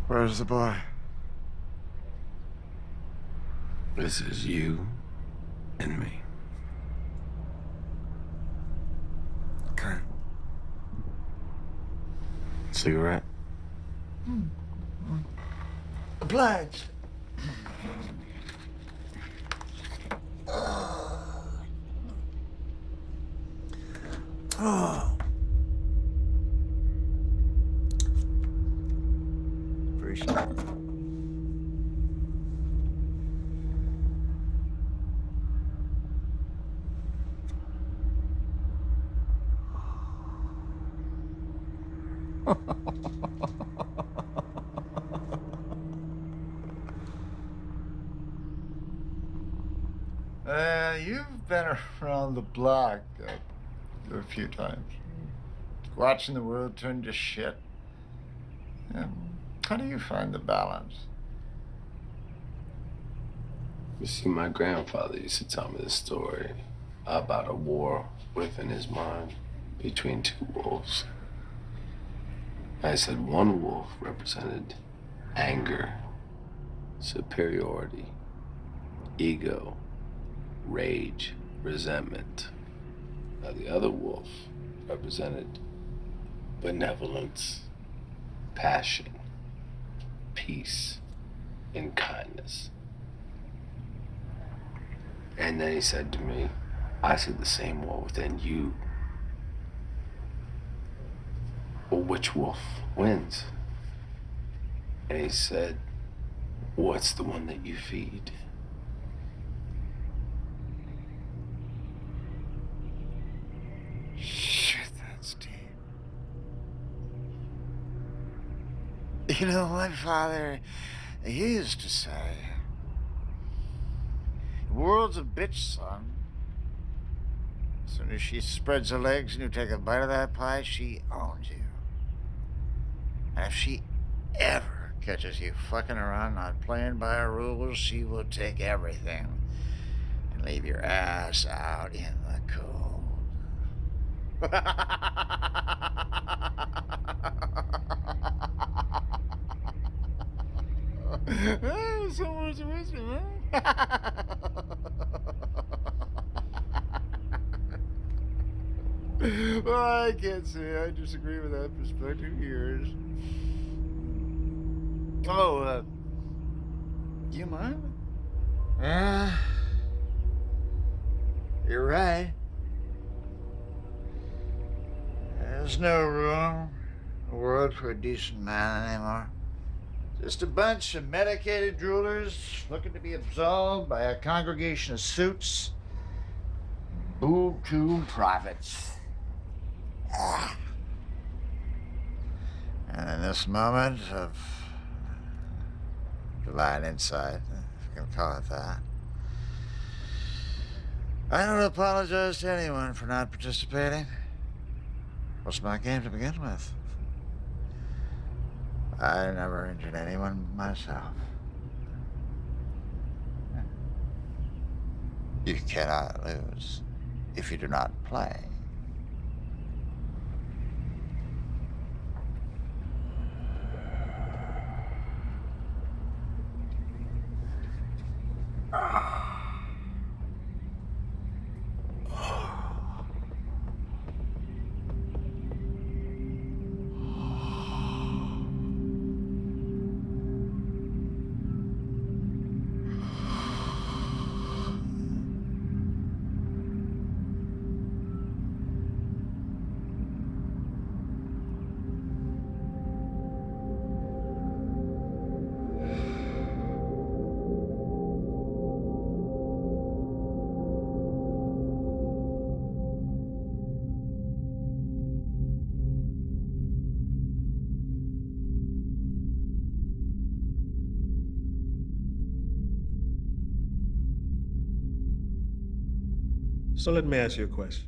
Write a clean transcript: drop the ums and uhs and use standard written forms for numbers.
Where's the boy? This is you and me. Okay. Cigarette? Obliged. Oh. Appreciate it. You've been around the block a few times, watching the world turn to shit. Yeah. How do you find the balance? You see, my grandfather used to tell me this story about a war within his mind between two wolves. I said one wolf represented anger, superiority, ego, rage, resentment. Now the other wolf represented benevolence, passion, peace, and kindness. And then he said to me, I see the same war within you. Well, which wolf wins? And he said, what's the one that you feed? Shit, that's deep. You know, my father, he used to say, the world's a bitch, son. As soon as she spreads her legs and you take a bite of that pie, she owns you. And if she ever catches you fucking around not playing by her rules, she will take everything and leave your ass out in the cold. So much wisdom, huh? Well, I can't say I disagree with that perspective of yours. Oh, you mind? Yeah, you're right. There's no room in the world for a decent man anymore. Just a bunch of medicated droolers looking to be absolved by a congregation of suits, buku prophets. Ah. And in this moment of divine insight, if you can call it that, I don't apologize to anyone for not participating. What's my game to begin with? I never injured anyone myself. You cannot lose if you do not play. So let me ask you a question.